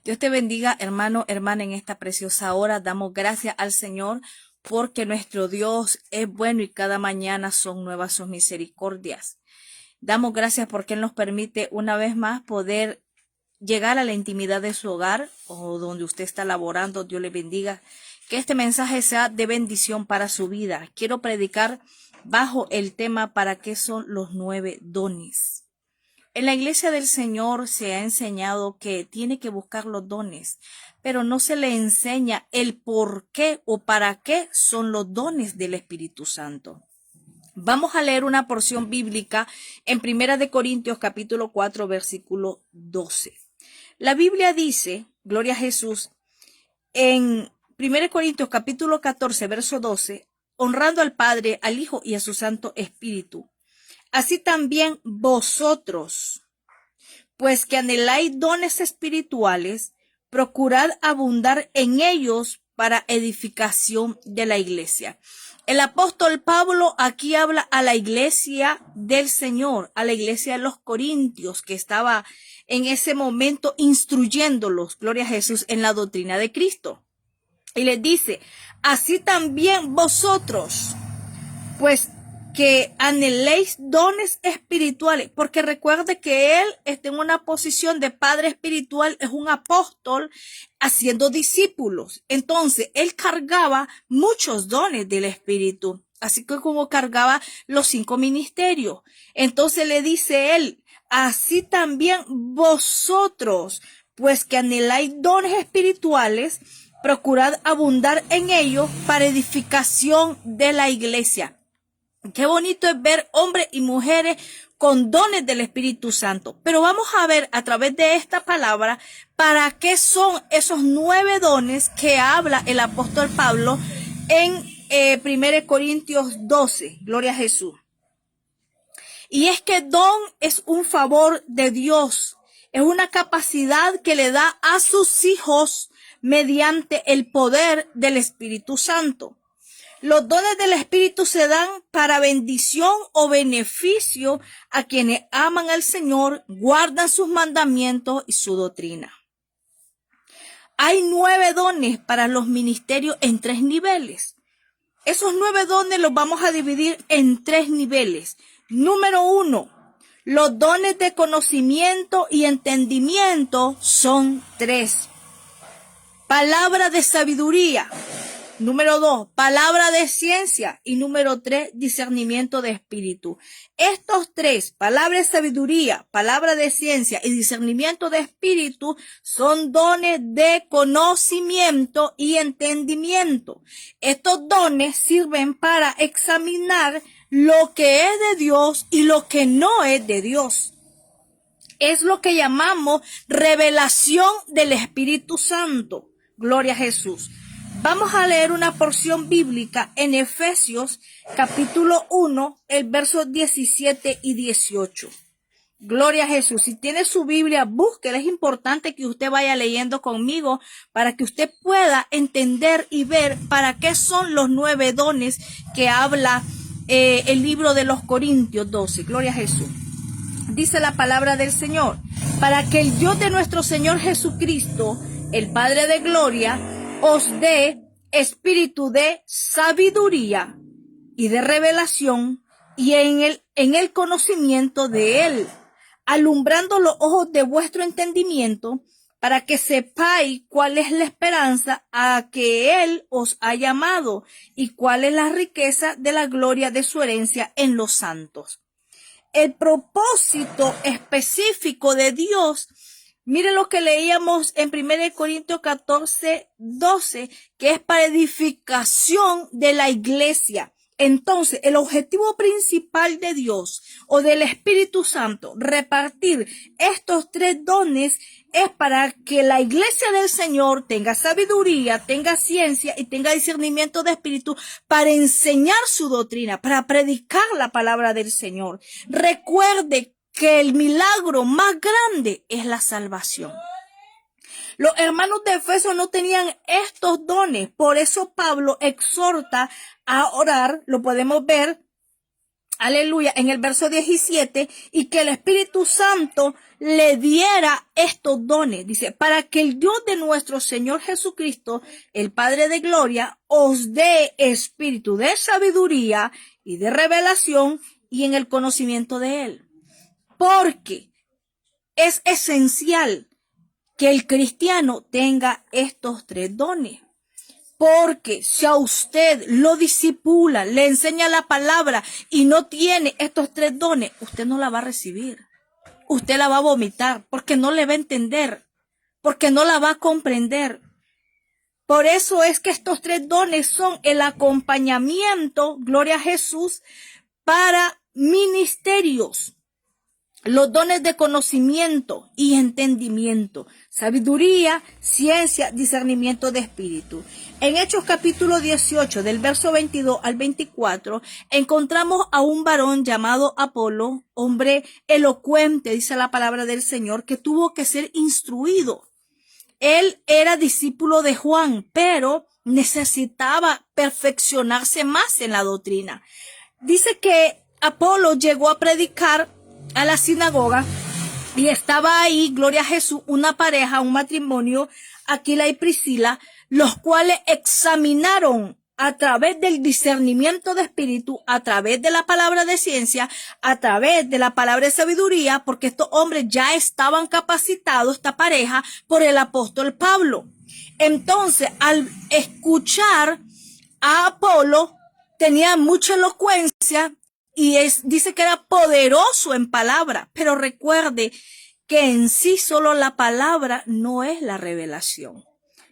Dios te bendiga, hermano, hermana, en esta preciosa hora. Damos gracias al Señor porque nuestro Dios es bueno y cada mañana son nuevas sus misericordias. Damos gracias porque Él nos permite una vez más poder llegar a la intimidad de su hogar o donde usted está laborando. Dios le bendiga. Que este mensaje sea de bendición para su vida. Quiero predicar bajo el tema ¿para qué son los 9 dones? En la iglesia del Señor se ha enseñado que tiene que buscar los dones, pero no se le enseña el por qué o para qué son los dones del Espíritu Santo. Vamos a leer una porción bíblica en 1 Corintios capítulo 4 versículo 12. La Biblia dice, gloria a Jesús, en 1 Corintios capítulo 14 verso 12, honrando al Padre, al Hijo y a su Santo Espíritu. Así también vosotros, pues que anheláis dones espirituales, procurad abundar en ellos para edificación de la iglesia. El apóstol Pablo aquí habla a la iglesia del Señor, a la iglesia de los Corintios, que estaba en ese momento instruyéndolos, gloria a Jesús, en la doctrina de Cristo. Y les dice, así también vosotros, pues que anheléis dones espirituales, porque recuerde que él está en una posición de padre espiritual, es un apóstol haciendo discípulos. Entonces, él cargaba muchos dones del Espíritu, así que como cargaba los 5 ministerios. Entonces le dice él, así también vosotros, pues que anheláis dones espirituales, procurad abundar en ellos para edificación de la iglesia. Qué bonito es ver hombres y mujeres con dones del Espíritu Santo. Pero vamos a ver a través de esta palabra para qué son esos 9 dones que habla el apóstol Pablo en 1 Corintios 12. Gloria a Jesús. Y es que don es un favor de Dios. Es una capacidad que le da a sus hijos mediante el poder del Espíritu Santo. Los dones del Espíritu se dan para bendición o beneficio a quienes aman al Señor, guardan sus mandamientos y su doctrina. Hay 9 dones para los ministerios en 3 niveles. Esos 9 dones los vamos a dividir en 3 niveles. Número 1, los dones de conocimiento y entendimiento son 3. Palabra de sabiduría. Número 2, palabra de ciencia. Y número 3, discernimiento de espíritu. Estos 3, palabra de sabiduría, palabra de ciencia y discernimiento de espíritu, son dones de conocimiento y entendimiento. Estos dones sirven para examinar lo que es de Dios y lo que no es de Dios. Es lo que llamamos revelación del Espíritu Santo. Gloria a Jesús. Vamos a leer una porción bíblica en Efesios capítulo 1, el verso 17 y 18. Gloria a Jesús. Si tiene su Biblia, búsquela. Es importante que usted vaya leyendo conmigo para que usted pueda entender y ver para qué son los 9 dones que habla el libro de los Corintios 12. Gloria a Jesús. Dice la palabra del Señor, para que el Dios de nuestro Señor Jesucristo, el Padre de gloria, os dé espíritu de sabiduría y de revelación y en el conocimiento de Él, alumbrando los ojos de vuestro entendimiento, para que sepáis cuál es la esperanza a que Él os ha llamado y cuál es la riqueza de la gloria de su herencia en los santos. El propósito específico de Dios, mire lo que leíamos en 1 Corintios 14, 12, que es para edificación de la iglesia. Entonces, el objetivo principal de Dios o del Espíritu Santo, repartir estos 3 dones, es para que la iglesia del Señor tenga sabiduría, tenga ciencia y tenga discernimiento de espíritu para enseñar su doctrina, para predicar la palabra del Señor. Recuerde que el milagro más grande es la salvación. Los hermanos de Efeso no tenían estos dones, por eso Pablo exhorta a orar, lo podemos ver aleluya, en el verso 17, y que el Espíritu Santo le diera estos dones. Dice, para que el Dios de nuestro Señor Jesucristo, el Padre de gloria, os dé espíritu de sabiduría y de revelación y en el conocimiento de Él. Porque es esencial que el cristiano tenga estos tres dones. Porque si a usted lo discipula, le enseña la palabra y no tiene estos tres dones, usted no la va a recibir. Usted la va a vomitar porque no le va a entender, porque no la va a comprender. Por eso es que estos tres dones son el acompañamiento, gloria a Jesús, para ministerios. Los dones de conocimiento y entendimiento, sabiduría, ciencia, discernimiento de espíritu. En Hechos capítulo 18, del verso 22 al 24, encontramos a un varón llamado Apolo, hombre elocuente, dice la palabra del Señor, que tuvo que ser instruido. Él era discípulo de Juan, pero necesitaba perfeccionarse más en la doctrina. Dice que Apolo llegó a predicar a la sinagoga y estaba ahí, gloria a Jesús, una pareja, un matrimonio, Aquila y Priscila, los cuales examinaron a través del discernimiento de espíritu, a través de la palabra de ciencia, a través de la palabra de sabiduría, porque estos hombres ya estaban capacitados, esta pareja, por el apóstol Pablo. Entonces, al escuchar a Apolo, tenía mucha elocuencia, y dice que era poderoso en palabra, pero recuerde que en sí solo la palabra no es la revelación.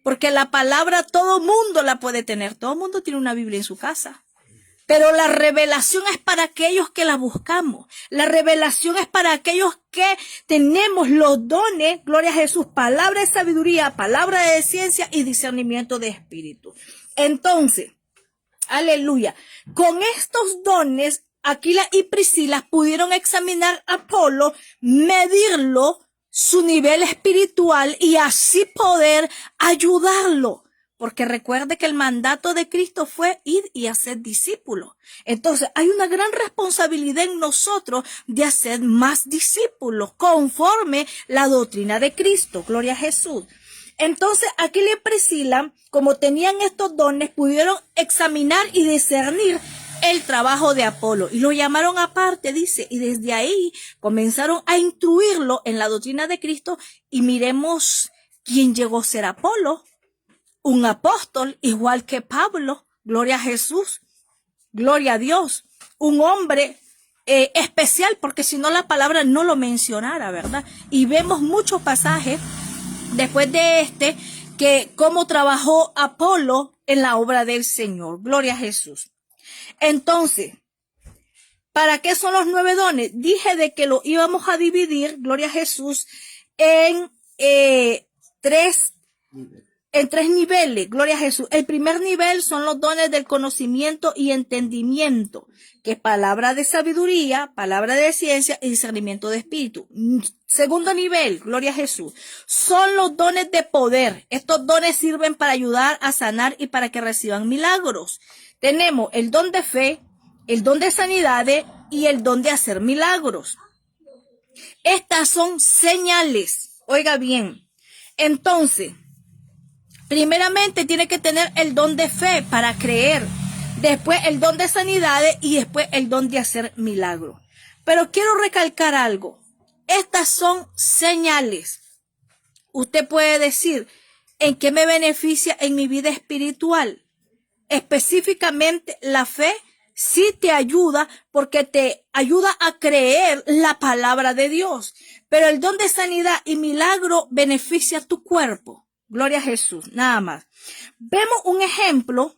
Porque la palabra todo mundo la puede tener, todo mundo tiene una Biblia en su casa. Pero la revelación es para aquellos que la buscamos. La revelación es para aquellos que tenemos los dones, gloria a Jesús, palabra de sabiduría, palabra de ciencia y discernimiento de espíritu. Entonces, aleluya, con estos dones, Aquila y Priscila pudieron examinar a Apolo, medirlo, su nivel espiritual y así poder ayudarlo. Porque recuerde que el mandato de Cristo fue ir y hacer discípulos. Entonces hay una gran responsabilidad en nosotros de hacer más discípulos conforme la doctrina de Cristo. Gloria a Jesús. Entonces Aquila y Priscila, como tenían estos dones, pudieron examinar y discernir el trabajo de Apolo y lo llamaron aparte, dice, y desde ahí comenzaron a instruirlo en la doctrina de Cristo y miremos quién llegó a ser Apolo, un apóstol igual que Pablo, gloria a Jesús, gloria a Dios, un hombre especial, porque si no la palabra no lo mencionara, ¿verdad? Y vemos muchos pasajes después de que cómo trabajó Apolo en la obra del Señor, gloria a Jesús. Entonces, ¿para qué son los 9 dones? Dije de que lo íbamos a dividir, gloria a Jesús, en tres niveles, gloria a Jesús. El primer nivel son los dones del conocimiento y entendimiento, que es palabra de sabiduría, palabra de ciencia y discernimiento de espíritu. Segundo nivel, gloria a Jesús, son los dones de poder. Estos dones sirven para ayudar a sanar y para que reciban milagros. Tenemos el don de fe, el don de sanidades y el don de hacer milagros. Estas son señales. Oiga bien. Entonces, primeramente tiene que tener el don de fe para creer. Después el don de sanidades y después el don de hacer milagros. Pero quiero recalcar algo. Estas son señales. Usted puede decir, ¿en qué me beneficia en mi vida espiritual? Específicamente la fe sí te ayuda porque te ayuda a creer la palabra de Dios. Pero el don de sanidad y milagro beneficia a tu cuerpo. Gloria a Jesús, nada más. Vemos un ejemplo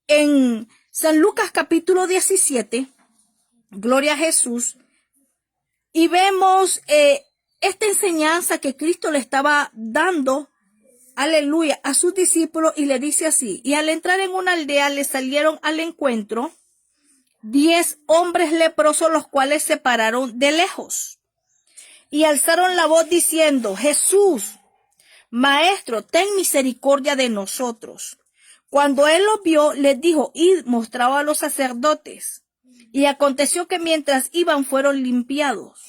en San Lucas capítulo 17. Gloria a Jesús. Y vemos esta enseñanza que Cristo le estaba dando, aleluya, a sus discípulos y le dice así. Y al entrar en una aldea le salieron al encuentro 10 hombres leprosos, los cuales se pararon de lejos y alzaron la voz diciendo, Jesús, Maestro, ten misericordia de nosotros. Cuando él los vio, les dijo, id, mostraba a los sacerdotes. Y aconteció que mientras iban fueron limpiados.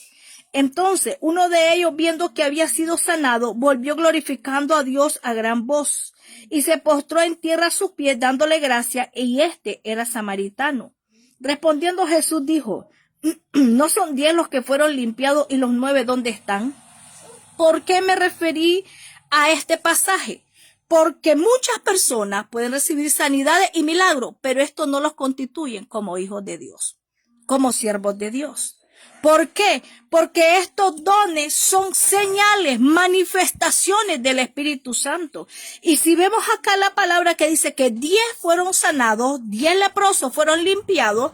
Entonces uno de ellos, viendo que había sido sanado, volvió glorificando a Dios a gran voz, y se postró en tierra a sus pies, dándole gracia, y este era samaritano. Respondiendo Jesús dijo: ¿No son 10 los que fueron limpiados, y los 9 dónde están? ¿Por qué me referí a este pasaje? Porque muchas personas pueden recibir sanidades y milagros, pero esto no los constituyen como hijos de Dios, como siervos de Dios. ¿Por qué? Porque estos dones son señales, manifestaciones del Espíritu Santo. Y si vemos acá la palabra que dice que 10 fueron sanados, 10 leprosos fueron limpiados,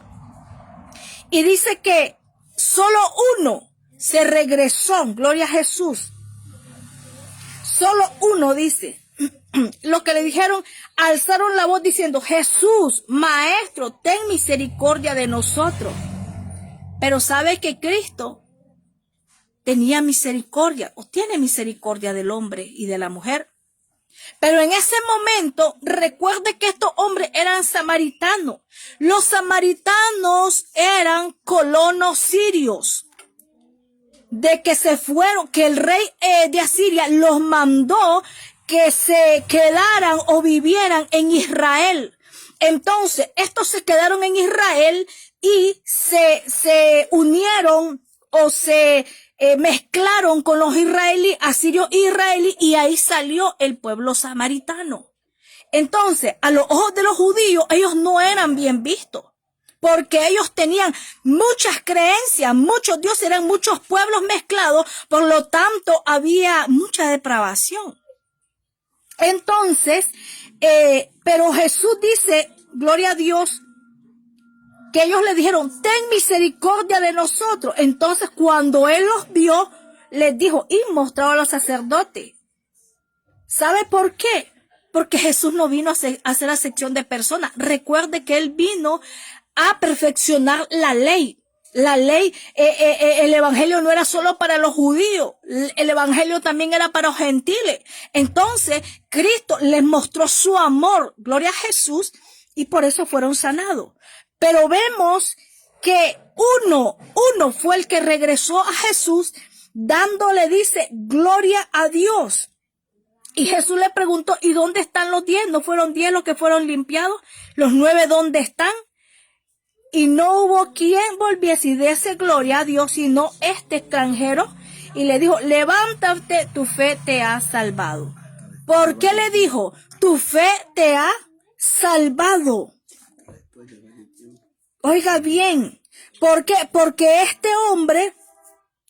y dice que solo uno se regresó, gloria a Jesús. Solo uno dice, lo que le dijeron, alzaron la voz diciendo: Jesús, Maestro, ten misericordia de nosotros. Pero sabe que Cristo tenía misericordia, o tiene misericordia del hombre y de la mujer. Pero en ese momento, recuerde que estos hombres eran samaritanos. Los samaritanos eran colonos sirios. De que se fueron, que el rey de Asiria los mandó que se quedaran o vivieran en Israel. Entonces, estos se quedaron en Israel y se unieron o se mezclaron con los israelíes, asirios israelíes, y ahí salió el pueblo samaritano. Entonces, a los ojos de los judíos, ellos no eran bien vistos, porque ellos tenían muchas creencias, muchos dioses, eran muchos pueblos mezclados, por lo tanto había mucha depravación. Entonces, pero Jesús dice, gloria a Dios, que ellos le dijeron: ten misericordia de nosotros. Entonces, cuando él los vio, les dijo: y mostraba a los sacerdotes. ¿Sabe por qué? Porque Jesús no vino a hacer acepción de personas. Recuerde que él vino a perfeccionar la ley. La ley, el evangelio no era solo para los judíos, el evangelio también era para los gentiles. Entonces, Cristo les mostró su amor, gloria a Jesús, y por eso fueron sanados. Pero vemos que uno fue el que regresó a Jesús, dándole, dice, gloria a Dios. Y Jesús le preguntó: ¿y dónde están los 10? ¿No fueron 10 los que fueron limpiados? ¿Los 9 dónde están? Y no hubo quien volviese y diese gloria a Dios, sino este extranjero. Y le dijo: levántate, tu fe te ha salvado. ¿Por qué le dijo? Tu fe te ha salvado. Oiga bien, ¿por qué? Porque este hombre,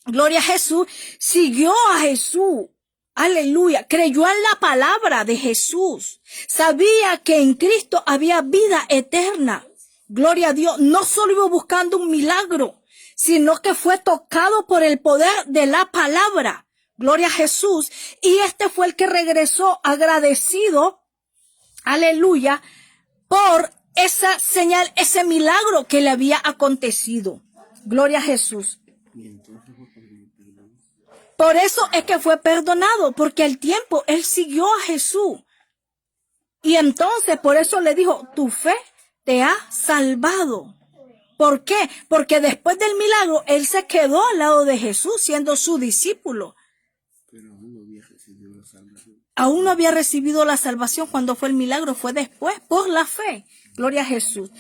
gloria a Jesús, siguió a Jesús. Aleluya, creyó en la palabra de Jesús. Sabía que en Cristo había vida eterna. Gloria a Dios, no solo iba buscando un milagro, sino que fue tocado por el poder de la palabra. Gloria a Jesús. Y este fue el que regresó agradecido, aleluya, por esa señal, ese milagro que le había acontecido. Gloria a Jesús. Por eso es que fue perdonado, porque al tiempo él siguió a Jesús. Y entonces por eso le dijo: tu fe te ha salvado. ¿Por qué? Porque después del milagro él se quedó al lado de Jesús siendo su discípulo. Pero aún no había recibido la salvación. Aún no había recibido la salvación cuando fue el milagro, fue después, por la fe. Gloria a Jesús.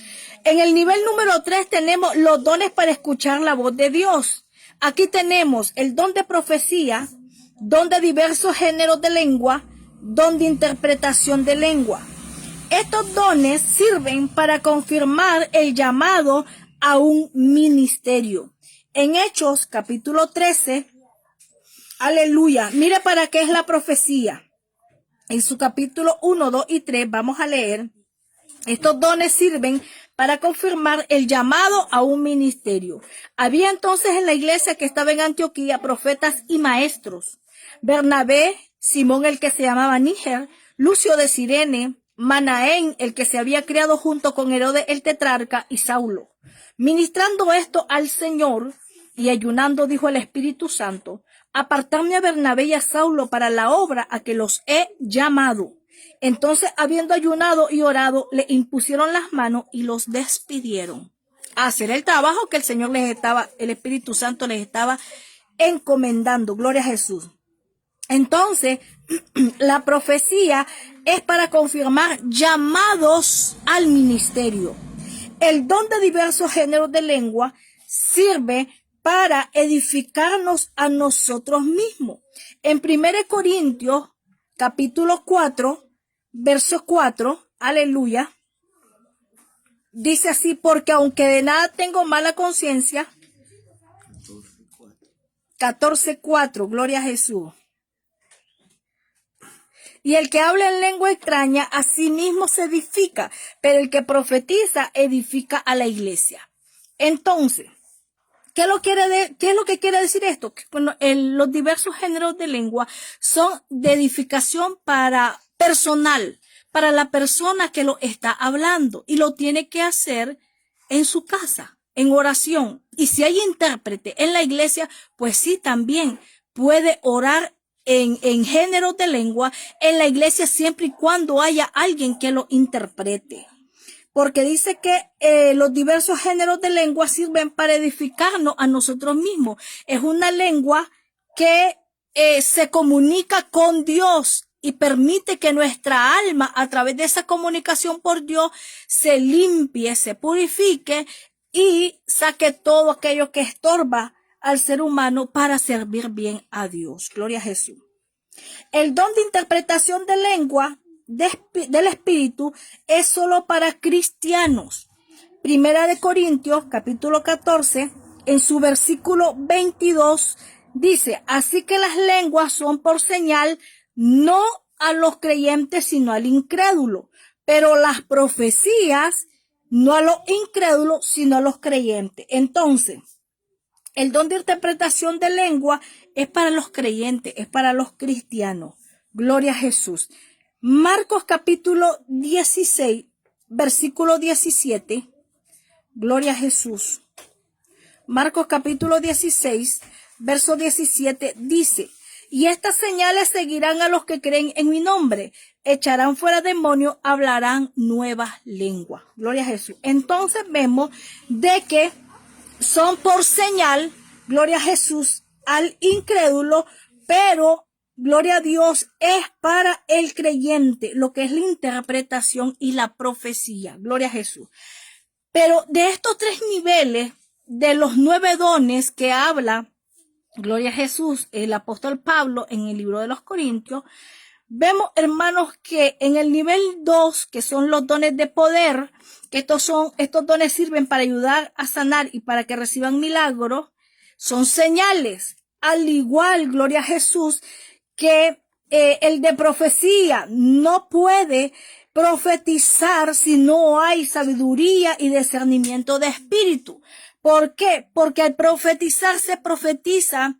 En el nivel número 3 tenemos los dones para escuchar la voz de Dios. Aquí tenemos el don de profecía, don de diversos géneros de lengua, don de interpretación de lengua. Estos dones sirven para confirmar el llamado a un ministerio. En Hechos capítulo 13, aleluya, mire para qué es la profecía. En su capítulo 1, 2 y 3 vamos a leer. Estos dones sirven para confirmar el llamado a un ministerio. Había entonces en la iglesia que estaba en Antioquía profetas y maestros: Bernabé, Simón el que se llamaba Níger, Lucio de Cirene, Manaén el que se había criado junto con Herodes el tetrarca, y Saulo. Ministrando esto al Señor y ayunando, dijo el Espíritu Santo: apartadme a Bernabé y a Saulo para la obra a que los he llamado. Entonces, habiendo ayunado y orado, le impusieron las manos y los despidieron. a hacer el trabajo que el Señor el Espíritu Santo les estaba encomendando. Gloria a Jesús. Entonces, la profecía es para confirmar llamados al ministerio. El don de diversos géneros de lengua sirve para edificarnos a nosotros mismos. En 1 Corintios, capítulo 4, verso 4, aleluya, dice así: porque aunque de nada tengo mala conciencia, 14:4, gloria a Jesús. Y el que habla en lengua extraña a sí mismo se edifica, pero el que profetiza edifica a la iglesia. Entonces, ¿qué es lo que quiere decir esto? Que, bueno, los diversos géneros de lengua son de edificación para personal, para la persona que lo está hablando, y lo tiene que hacer en su casa, en oración. Y si hay intérprete en la iglesia, pues sí, también puede orar en géneros de lengua en la iglesia, siempre y cuando haya alguien que lo interprete. Porque dice que los diversos géneros de lengua sirven para edificarnos a nosotros mismos. Es una lengua que se comunica con Dios y permite que nuestra alma, a través de esa comunicación por Dios, se limpie, se purifique y saque todo aquello que estorba al ser humano para servir bien a Dios. Gloria a Jesús. El don de interpretación de lengua del Espíritu es solo para cristianos. 1 Corintios, capítulo 14, en su versículo 22, dice: así que las lenguas son por señal, no a los creyentes, sino al incrédulo. Pero las profecías, no a los incrédulos, sino a los creyentes. Entonces, el don de interpretación de lengua es para los creyentes, es para los cristianos. Gloria a Jesús. Marcos capítulo 16, versículo 17. Gloria a Jesús. Marcos capítulo 16, verso 17 dice: y estas señales seguirán a los que creen en mi nombre. Echarán fuera demonios, hablarán nuevas lenguas. Gloria a Jesús. Entonces vemos de que son por señal, gloria a Jesús, al incrédulo, pero gloria a Dios, es para el creyente lo que es la interpretación y la profecía. Gloria a Jesús. Pero de estos tres niveles, de los 9 dones que habla, gloria a Jesús, el apóstol Pablo en el libro de los Corintios, vemos, hermanos, que en el nivel 2, que son los dones de poder, que estos dones sirven para ayudar a sanar y para que reciban milagros, son señales. Al igual, gloria a Jesús, que el de profecía no puede profetizar si no hay sabiduría y discernimiento de espíritu. ¿Por qué? Porque al profetizar se profetiza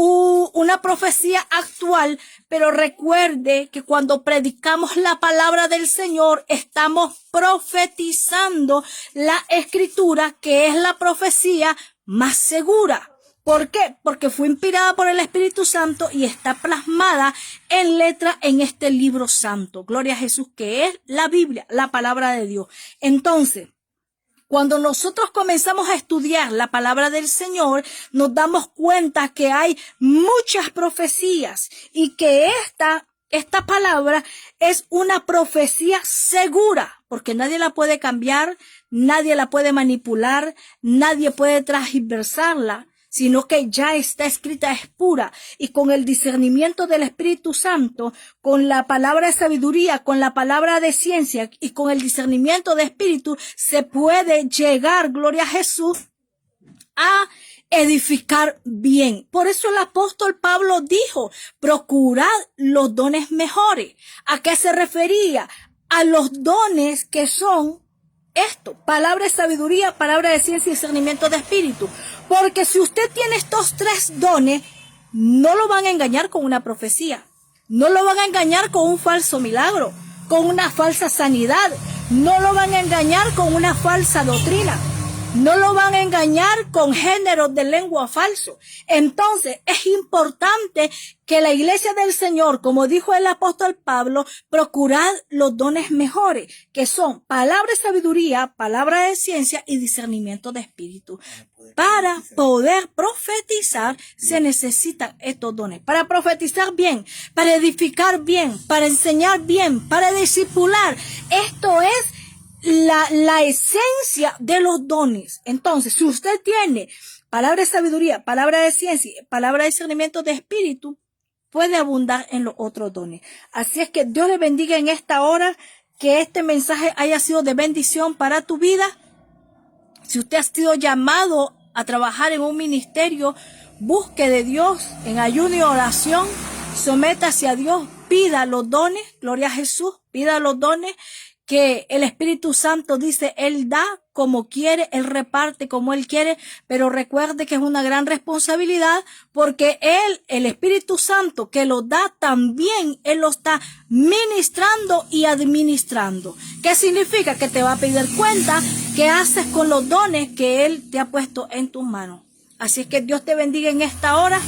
una profecía actual, pero recuerde que cuando predicamos la palabra del Señor, estamos profetizando la escritura, que es la profecía más segura. ¿Por qué? Porque fue inspirada por el Espíritu Santo y está plasmada en letra en este libro santo. Gloria a Jesús, que es la Biblia, la palabra de Dios. Entonces, cuando nosotros comenzamos a estudiar la palabra del Señor, nos damos cuenta que hay muchas profecías y que esta palabra es una profecía segura, porque nadie la puede cambiar, nadie la puede manipular, nadie puede transversarla, sino que ya está escrita, es pura, y con el discernimiento del Espíritu Santo, con la palabra de sabiduría, con la palabra de ciencia y con el discernimiento de espíritu, se puede llegar, gloria a Jesús, a edificar bien. Por eso el apóstol Pablo dijo: procurad los dones mejores. ¿A qué se refería? A los dones que son palabra de sabiduría, palabra de ciencia y discernimiento de espíritu. Porque si usted tiene estos 3 dones, no lo van a engañar con una profecía, no lo van a engañar con un falso milagro, con una falsa sanidad, no lo van a engañar con una falsa doctrina. No lo van a engañar con géneros de lengua falso. Entonces, es importante que la iglesia del Señor, como dijo el apóstol Pablo, procurad los dones mejores, que son palabra de sabiduría, palabra de ciencia y discernimiento de espíritu. Para poder profetizar se necesitan estos dones. Para profetizar bien, para edificar bien, para enseñar bien, para discipular. Esto es la esencia de los dones. Entonces, si usted tiene palabra de sabiduría, palabra de ciencia, palabra de discernimiento de espíritu, puede abundar en los otros dones. Así es que Dios le bendiga en esta hora, que este mensaje haya sido de bendición para tu vida. Si usted ha sido llamado a trabajar en un ministerio, busque de Dios en ayuno y oración, sométase a Dios, pida los dones, gloria a Jesús, pida los dones que el Espíritu Santo dice, Él da como quiere, Él reparte como Él quiere, pero recuerde que es una gran responsabilidad porque Él, el Espíritu Santo que lo da también, Él lo está ministrando y administrando. ¿Qué significa? Que te va a pedir cuenta qué haces con los dones que Él te ha puesto en tus manos. Así es que Dios te bendiga en esta hora.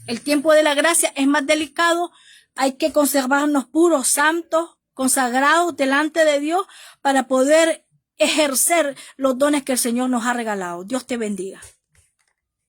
El tiempo de la gracia es más delicado, hay que conservarnos puros, santos, consagrados delante de Dios para poder ejercer los dones que el Señor nos ha regalado. Dios te bendiga.